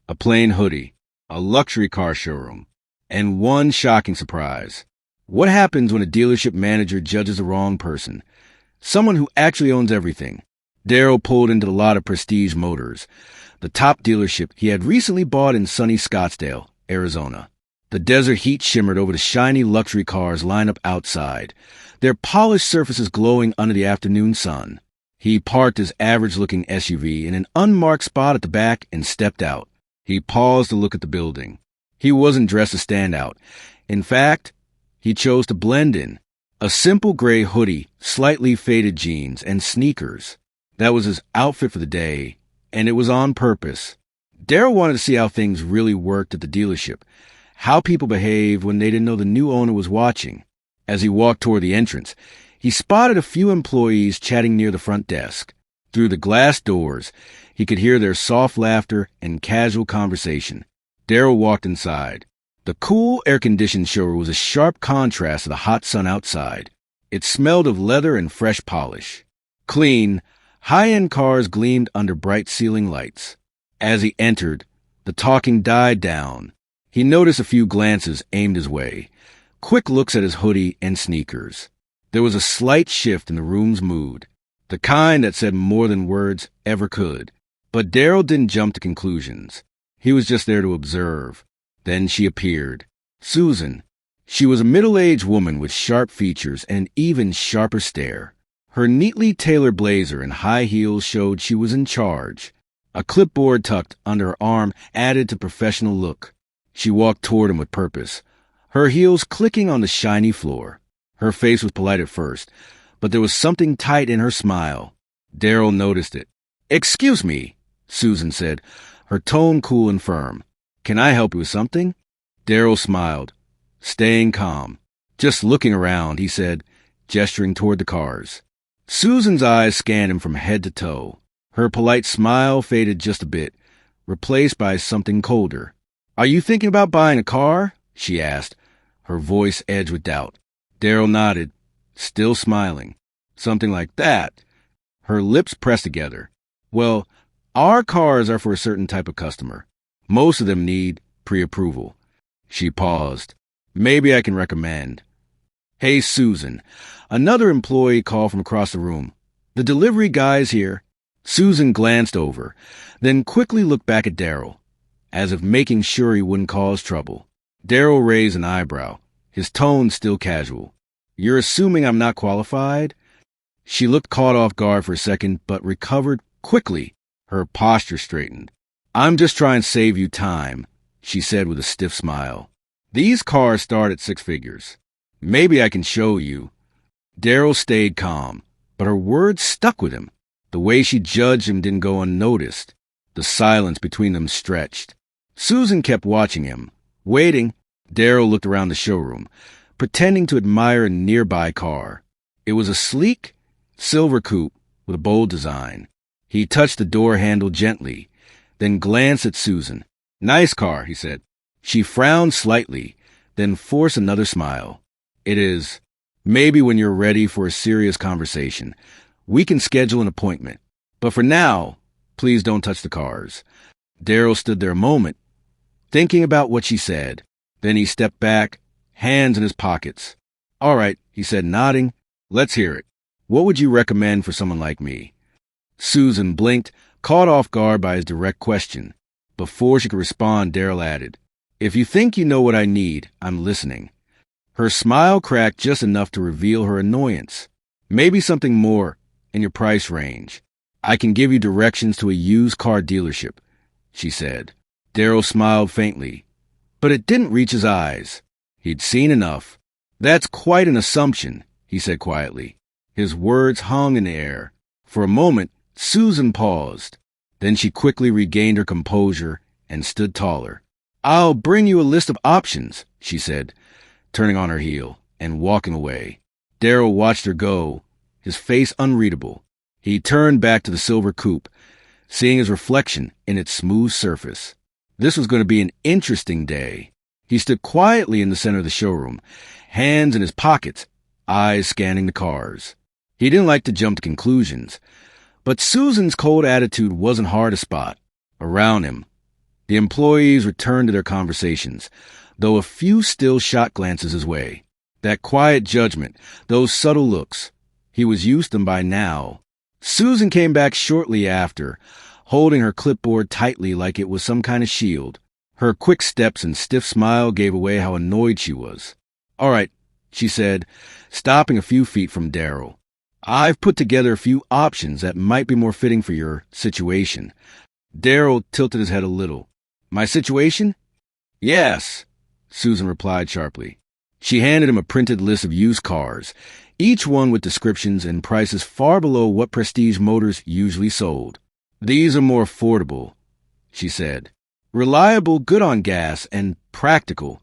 a plain hoodie, a luxury car showroom, and one shocking surprise. What happens when a dealership manager judges the wrong person? Someone who actually owns everything. Darryl pulled into the lot of Prestige Motors, the top dealership he had recently bought in sunny Scottsdale, Arizona. The desert heat shimmered over the shiny luxury cars lined up outside, their polished surfaces glowing under the afternoon sun. He parked his average-looking SUV in an unmarked spot at the back and stepped out. He paused to look at the building. He wasn't dressed to stand out. In fact, he chose to blend in. A simple gray hoodie, slightly faded jeans, and sneakers. That was his outfit for the day, and it was on purpose. Darryl wanted to see how things really worked at the dealership, how people behaved when they didn't know the new owner was watching. As he walked toward the entrance, he spotted a few employees chatting near the front desk. Through the glass doors, he could hear their soft laughter and casual conversation. Darryl walked inside. The cool, air-conditioned showroom was a sharp contrast to the hot sun outside. It smelled of leather and fresh polish. Clean, high-end cars gleamed under bright ceiling lights. As he entered, the talking died down. He noticed a few glances aimed his way, quick looks at his hoodie and sneakers. There was a slight shift in the room's mood, the kind that said more than words ever could. But Darryl didn't jump to conclusions. He was just there to observe. Then she appeared. Susan. She was a middle-aged woman with sharp features and an even sharper stare. Her neatly tailored blazer and high heels showed she was in charge. A clipboard tucked under her arm added to professional look. She walked toward him with purpose, her heels clicking on the shiny floor. Her face was polite at first, but there was something tight in her smile. Darryl noticed it. "Excuse me," Susan said, her tone cool and firm. "Can I help you with something?" Darryl smiled, staying calm. "Just looking around," he said, gesturing toward the cars. Susan's eyes scanned him from head to toe. Her polite smile faded just a bit, replaced by something colder. "Are you thinking about buying a car?" she asked, her voice edged with doubt. Darryl nodded, still smiling. "Something like that." Her lips pressed together. "Well, our cars are for a certain type of customer. Most of them need pre-approval." She paused. "Maybe I can recommend." "Hey, Susan." Another employee called from across the room. "The delivery guy's here." Susan glanced over, then quickly looked back at Darryl, as if making sure he wouldn't cause trouble. Darryl raised an eyebrow, his tone still casual. "You're assuming I'm not qualified?" She looked caught off guard for a second, but recovered quickly. Her posture straightened. "I'm just trying to save you time," she said with a stiff smile. "These cars start at 6 figures. Maybe I can show you." Darryl stayed calm, but her words stuck with him. The way she judged him didn't go unnoticed. The silence between them stretched. Susan kept watching him, waiting. Darryl looked around the showroom, pretending to admire a nearby car. It was a sleek, silver coupe with a bold design. He touched the door handle gently, then glanced at Susan. "Nice car," he said. She frowned slightly, then forced another smile. "It is. Maybe when you're ready for a serious conversation, we can schedule an appointment. But for now, please don't touch the cars." Darryl stood there a moment, thinking about what she said. Then he stepped back, hands in his pockets. "All right," he said, nodding. "Let's hear it. What would you recommend for someone like me?" Susan blinked, caught off guard by his direct question. Before she could respond, Darryl added, "If you think you know what I need, I'm listening." Her smile cracked just enough to reveal her annoyance. "Maybe something more in your price range. I can give you directions to a used car dealership," she said. Darryl smiled faintly, but it didn't reach his eyes. He'd seen enough. "That's quite an assumption," he said quietly. His words hung in the air. For a moment, Susan paused. Then she quickly regained her composure and stood taller. "I'll bring you a list of options," she said, turning on her heel and walking away. Darryl watched her go, his face unreadable. He turned back to the silver coupe, seeing his reflection in its smooth surface. This was going to be an interesting day. He stood quietly in the center of the showroom, hands in his pockets, eyes scanning the cars. He didn't like to jump to conclusions, but Susan's cold attitude wasn't hard to spot. Around him, The employees returned to their conversations, though a few still shot glances his way. That quiet judgment, those subtle looks, he was used to them by now. Susan came back shortly after, holding her clipboard tightly like it was some kind of shield. Her quick steps and stiff smile gave away how annoyed she was. "All right," she said, stopping a few feet from Darryl. "I've put together a few options that might be more fitting for your situation." Darryl tilted his head a little. "My situation?" "Yes," Susan replied sharply. She handed him a printed list of used cars, each one with descriptions and prices far below what Prestige Motors usually sold. "These are more affordable," she said. "Reliable, good on gas, and practical."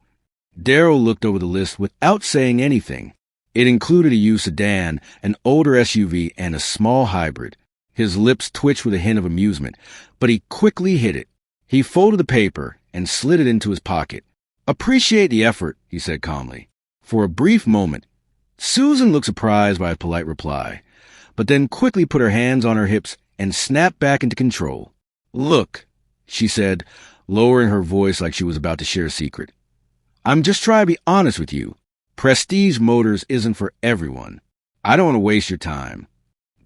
Darryl looked over the list without saying anything. It included a used sedan, an older SUV, and a small hybrid. His lips twitched with a hint of amusement, but he quickly hid it. He folded the paper and slid it into his pocket. "Appreciate the effort," he said calmly. For a brief moment, Susan looked surprised by his polite reply, but then quickly put her hands on her hips and snapped back into control. "Look," she said, lowering her voice like she was about to share a secret. "I'm just trying to be honest with you. Prestige Motors isn't for everyone. I don't want to waste your time."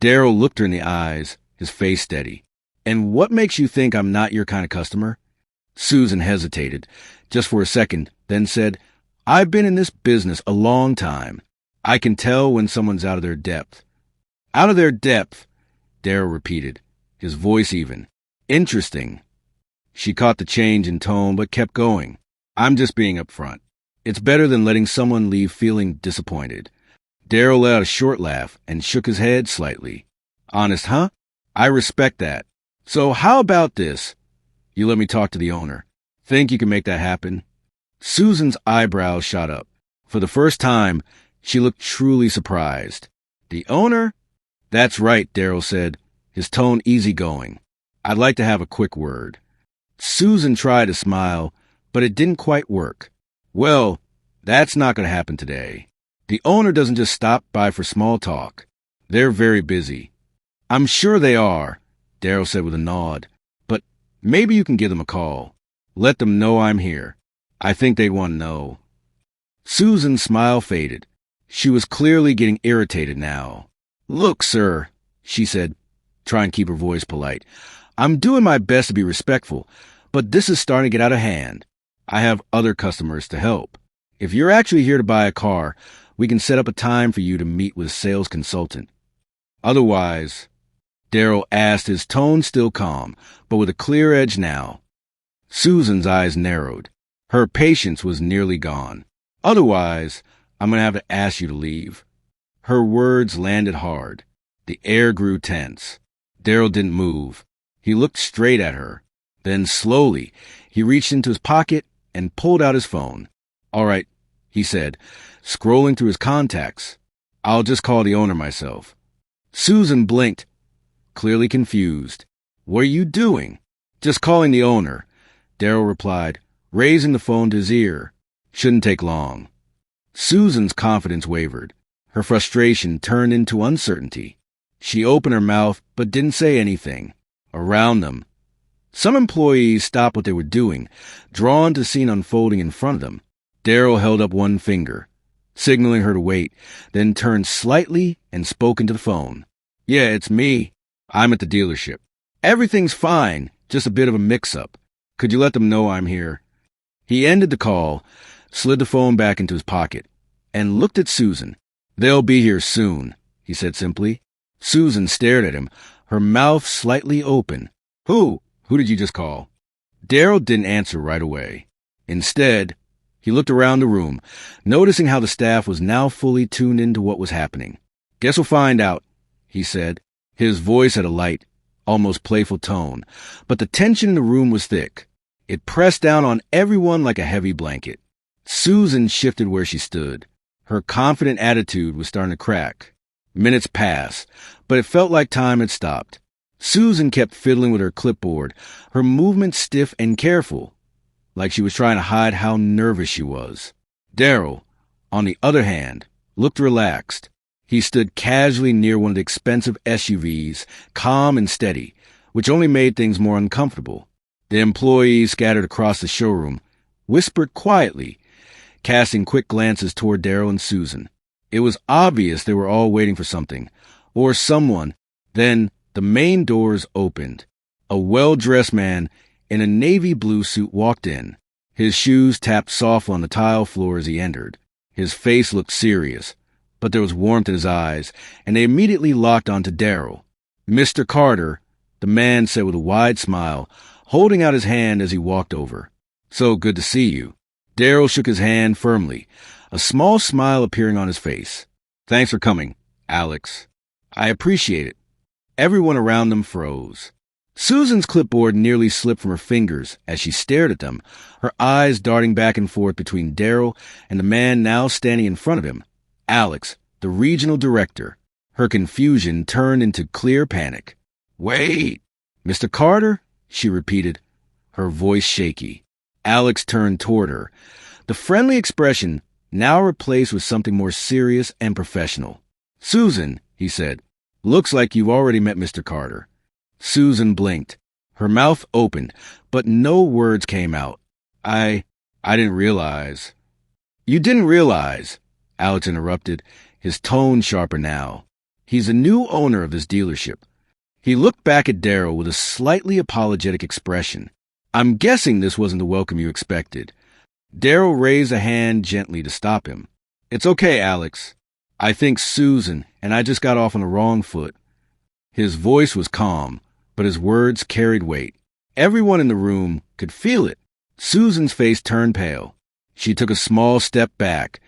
Darryl looked her in the eyes, his face steady. "And what makes you think I'm not your kind of customer?" Susan hesitated, just for a second, then said, "I've been in this business a long time. I can tell when someone's out of their depth." "Out of their depth," Darryl repeated, his voice even. "Interesting." She caught the change in tone, but kept going. "I'm just being upfront. It's better than letting someone leave feeling disappointed." Darryl let out a short laugh and shook his head slightly. "Honest, huh? I respect that. So how about this? You let me talk to the owner. Think you can make that happen?" Susan's eyebrows shot up. For the first time, she looked truly surprised. "The owner?" "That's right," Darryl said, his tone easygoing. "I'd like to have a quick word." Susan tried to smile, but it didn't quite work. "Well, that's not going to happen today. The owner doesn't just stop by for small talk. They're very busy." "I'm sure they are," Darryl said with a nod. "But maybe you can give them a call. Let them know I'm here. I think they'd want to know." Susan's smile faded. She was clearly getting irritated now. "Look, sir," she said, trying to keep her voice polite. "I'm doing my best to be respectful, but this is starting to get out of hand. I have other customers to help. If you're actually here to buy a car, we can set up a time for you to meet with a sales consultant. Otherwise," Darryl asked, his tone still calm, but with a clear edge now. Susan's eyes narrowed. Her patience was nearly gone. "Otherwise, I'm going to have to ask you to leave." Her words landed hard. The air grew tense. Darryl didn't move. He looked straight at her. Then slowly, he reached into his pocket and pulled out his phone. "All right," he said, scrolling through his contacts. "I'll just call the owner myself." Susan blinked, clearly confused. "What are you doing?" "Just calling the owner," Darryl replied, raising the phone to his ear. "Shouldn't take long." Susan's confidence wavered. Her frustration turned into uncertainty. She opened her mouth but didn't say anything. Around them, some employees stopped what they were doing, drawn to the scene unfolding in front of them. Darryl held up one finger, signaling her to wait, then turned slightly and spoke into the phone. "Yeah, it's me. I'm at the dealership. Everything's fine, just a bit of a mix-up. Could you let them know I'm here?" He ended the call, slid the phone back into his pocket, and looked at Susan. "They'll be here soon," he said simply. Susan stared at him, her mouth slightly open. Who did you just call?" Darryl didn't answer right away. Instead, he looked around the room, noticing how the staff was now fully tuned into what was happening. "Guess we'll find out," he said. His voice had a light, almost playful tone, but the tension in the room was thick. It pressed down on everyone like a heavy blanket. Susan shifted where she stood. Her confident attitude was starting to crack. Minutes passed, but it felt like time had stopped. Susan kept fiddling with her clipboard, her movements stiff and careful, like she was trying to hide how nervous she was. Darryl, on the other hand, looked relaxed. He stood casually near one of the expensive SUVs, calm and steady, which only made things more uncomfortable. The employees scattered across the showroom whispered quietly, casting quick glances toward Darryl and Susan. It was obvious they were all waiting for something, or someone. Then the main doors opened. A well-dressed man in a navy blue suit walked in. His shoes tapped softly on the tile floor as he entered. His face looked serious, but there was warmth in his eyes, and they immediately locked onto Darryl. "Mr. Carter," the man said with a wide smile, holding out his hand as he walked over. "So good to see you." Darryl shook his hand firmly, a small smile appearing on his face. "Thanks for coming, Alex. I appreciate it." Everyone around them froze. Susan's clipboard nearly slipped from her fingers as she stared at them, her eyes darting back and forth between Darryl and the man now standing in front of him, Alex, the regional director. Her confusion turned into clear panic. "Wait, Mr. Carter?" she repeated, her voice shaky. Alex turned toward her, the friendly expression now replaced with something more serious and professional. "Susan," he said, "looks like you've already met Mr. Carter." Susan blinked. Her mouth opened, but no words came out. I didn't realize." "You didn't realize," Alex interrupted, his tone sharper now. "He's the new owner of this dealership." He looked back at Darryl with a slightly apologetic expression. "I'm guessing this wasn't the welcome you expected." Darryl raised a hand gently to stop him. "It's okay, Alex. I think Susan and I just got off on the wrong foot." His voice was calm, but his words carried weight. Everyone in the room could feel it. Susan's face turned pale. She took a small step back,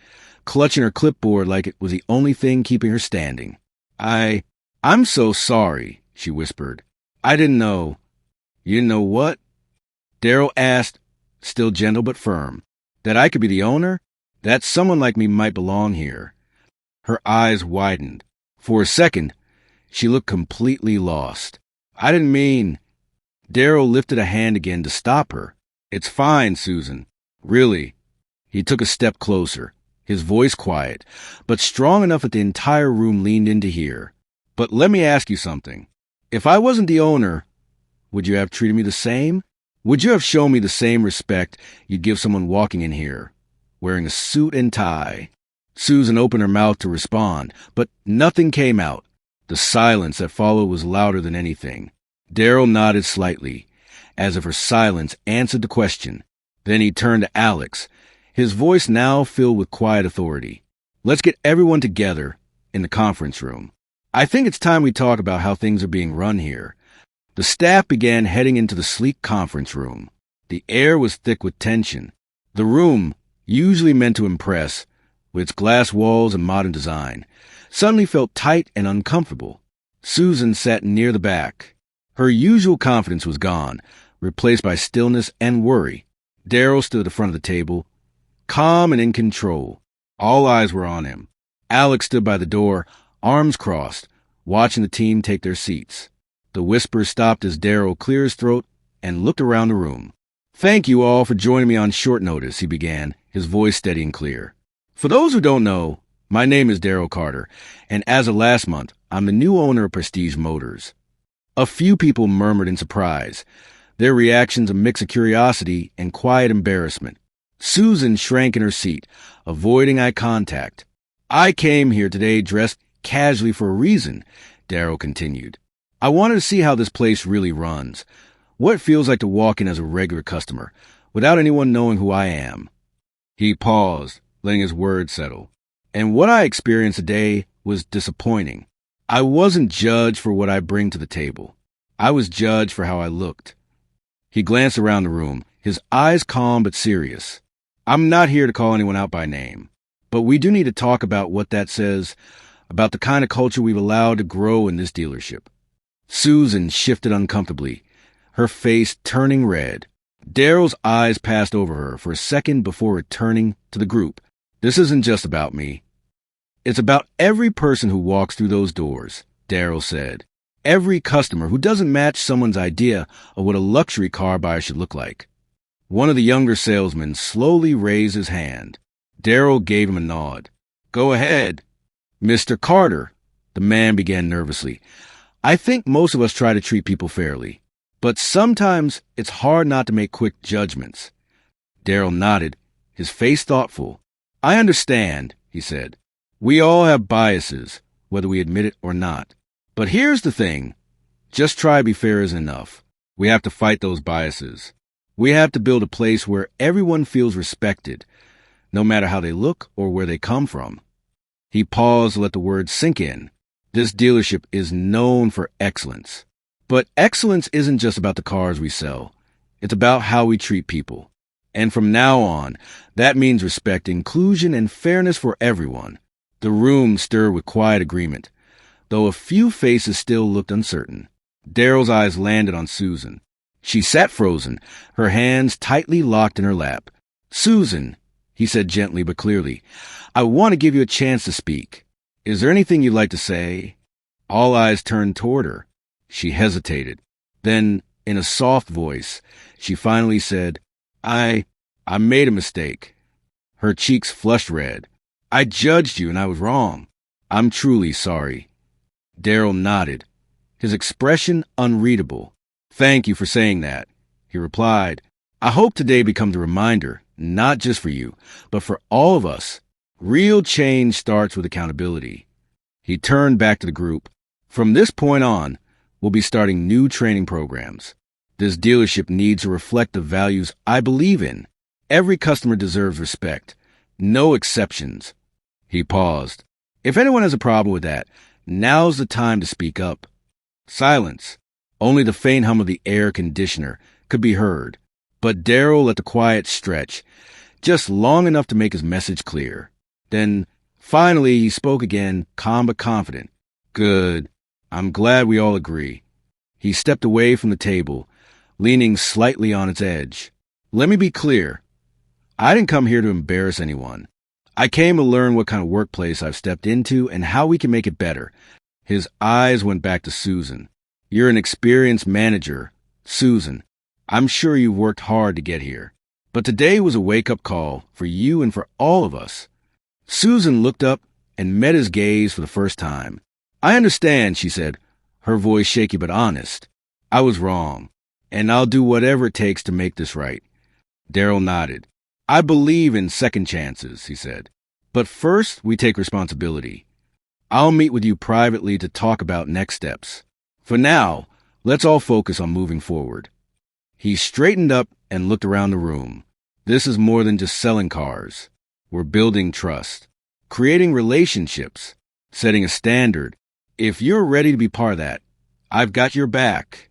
clutching her clipboard like it was the only thing keeping her standing. I'm so sorry," she whispered. "I didn't know." "You didn't know what?" Darryl asked, still gentle but firm. "That I could be the owner? That someone like me might belong here." Her eyes widened. For a second, she looked completely lost. "I didn't mean—" Darryl lifted a hand again to stop her. "It's fine, Susan. Really." He took a step closer, his voice quiet, but strong enough that the entire room leaned in to hear. "But let me ask you something. If I wasn't the owner, would you have treated me the same? Would you have shown me the same respect you'd give someone walking in here, wearing a suit and tie?" Susan opened her mouth to respond, but nothing came out. The silence that followed was louder than anything. Darryl nodded slightly, as if her silence answered the question. Then he turned to Alex, his voice now filled with quiet authority. "Let's get everyone together in the conference room. I think it's time we talk about how things are being run here." The staff began heading into the sleek conference room. The air was thick with tension. The room, usually meant to impress, with its glass walls and modern design, suddenly felt tight and uncomfortable. Susan sat near the back. Her usual confidence was gone, replaced by stillness and worry. Darryl stood at the front of the table, calm and in control. All eyes were on him. Alex stood by the door, arms crossed, watching the team take their seats. The whisper stopped as Darryl cleared his throat and looked around the room. "Thank you all for joining me on short notice," he began, his voice steady and clear. "For those who don't know, my name is Darryl Carter, and as of last month, I'm the new owner of Prestige Motors." A few people murmured in surprise, their reactions a mix of curiosity and quiet embarrassment. Susan shrank in her seat, avoiding eye contact. "I came here today dressed casually for a reason," Darryl continued. "I wanted to see how this place really runs, what it feels like to walk in as a regular customer, without anyone knowing who I am." He paused, letting his words settle. "And what I experienced today was disappointing. I wasn't judged for what I bring to the table. I was judged for how I looked." He glanced around the room, his eyes calm but serious. "I'm not here to call anyone out by name, but we do need to talk about what that says about the kind of culture we've allowed to grow in this dealership." Susan shifted uncomfortably, her face turning red. Darryl's eyes passed over her for a second before returning to the group. "This isn't just about me. It's about every person who walks through those doors," Darryl said. "Every customer who doesn't match someone's idea of what a luxury car buyer should look like." One of the younger salesmen slowly raised his hand. Darryl gave him a nod. "Go ahead." "Mr. Carter," the man began nervously, "I think most of us try to treat people fairly. But sometimes it's hard not to make quick judgments. Daryl nodded, his face thoughtful. I understand, he said. We all have biases, whether we admit it or not. But here's the thing. Just try to be fair isn't enough. We have to fight those biases. We have to build a place where everyone feels respected, no matter how they look or where they come from. He paused to let the words sink in. This dealership is known for excellence. But excellence isn't just about the cars we sell. It's about how we treat people. And from now on, that means respect, inclusion, and fairness for everyone. The room stirred with quiet agreement, though a few faces still looked uncertain. Daryl's eyes landed on Susan. She sat frozen, her hands tightly locked in her lap. Susan, he said gently but clearly, I want to give you a chance to speak. Is there anything you'd like to say? All eyes turned toward her. She hesitated. Then, in a soft voice, she finally said, I made a mistake. Her cheeks flushed red. I judged you and I was wrong. I'm truly sorry. Daryl nodded, his expression unreadable. Thank you for saying that, he replied. I hope today becomes a reminder, not just for you, but for all of us. Real change starts with accountability. He turned back to the group. From this point on, we'll be starting new training programs. This dealership needs to reflect the values I believe in. Every customer deserves respect. No exceptions. He paused. If anyone has a problem with that, now's the time to speak up. Silence. Only the faint hum of the air conditioner could be heard. But Daryl let the quiet stretch, just long enough to make his message clear. Then, finally, he spoke again, calm but confident. Good. I'm glad we all agree. He stepped away from the table, leaning slightly on its edge. Let me be clear. I didn't come here to embarrass anyone. I came to learn what kind of workplace I've stepped into and how we can make it better. His eyes went back to Susan. You're an experienced manager, Susan. I'm sure you've worked hard to get here. But today was a wake-up call for you and for all of us. Susan looked up and met his gaze for the first time. I understand, she said, her voice shaky but honest. I was wrong, and I'll do whatever it takes to make this right. Daryl nodded. I believe in second chances, he said. But first, we take responsibility. I'll meet with you privately to talk about next steps. For now, let's all focus on moving forward. He straightened up and looked around the room. This is more than just selling cars. We're building trust, creating relationships, setting a standard. If you're ready to be part of that, I've got your back.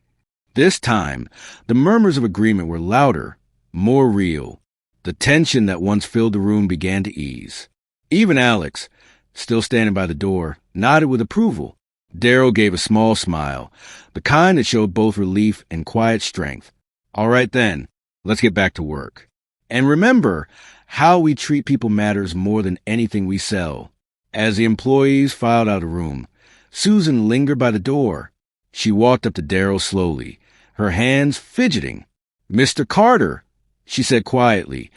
This time, the murmurs of agreement were louder, more real. The tension that once filled the room began to ease. Even Alex, still standing by the door, nodded with approval. Daryl gave a small smile, the kind that showed both relief and quiet strength. All right then, let's get back to work. And remember, how we treat people matters more than anything we sell. As the employees filed out of the room, Susan lingered by the door. She walked up to Daryl slowly, her hands fidgeting. Mr. Carter, she said quietly,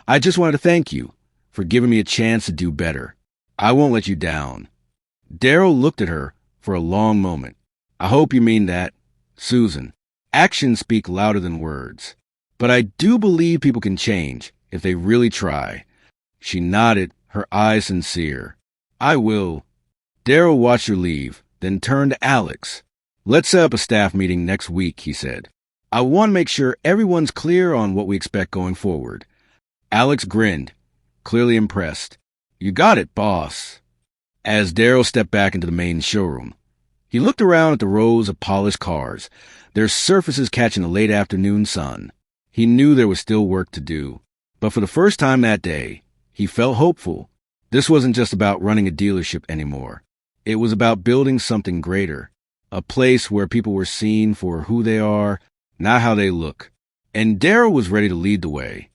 I just wanted to thank you for giving me a chance to do better. I won't let you down. Daryl looked at her for a long moment. I hope you mean that, Susan. Actions speak louder than words. But I do believe people can change if they really try. She nodded, her eyes sincere. I will. Daryl watched her leave, then turned to Alex. Let's set up a staff meeting next week, he said. I want to make sure everyone's clear on what we expect going forward. Alex grinned, clearly impressed. You got it, boss. As Daryl stepped back into the main showroom, he looked around at the rows of polished cars, their surfaces catching the late afternoon sun. He knew there was still work to do, but for the first time that day, he felt hopeful. This wasn't just about running a dealership anymore. It was about building something greater, a place where people were seen for who they are, not how they look. And Daryl was ready to lead the way.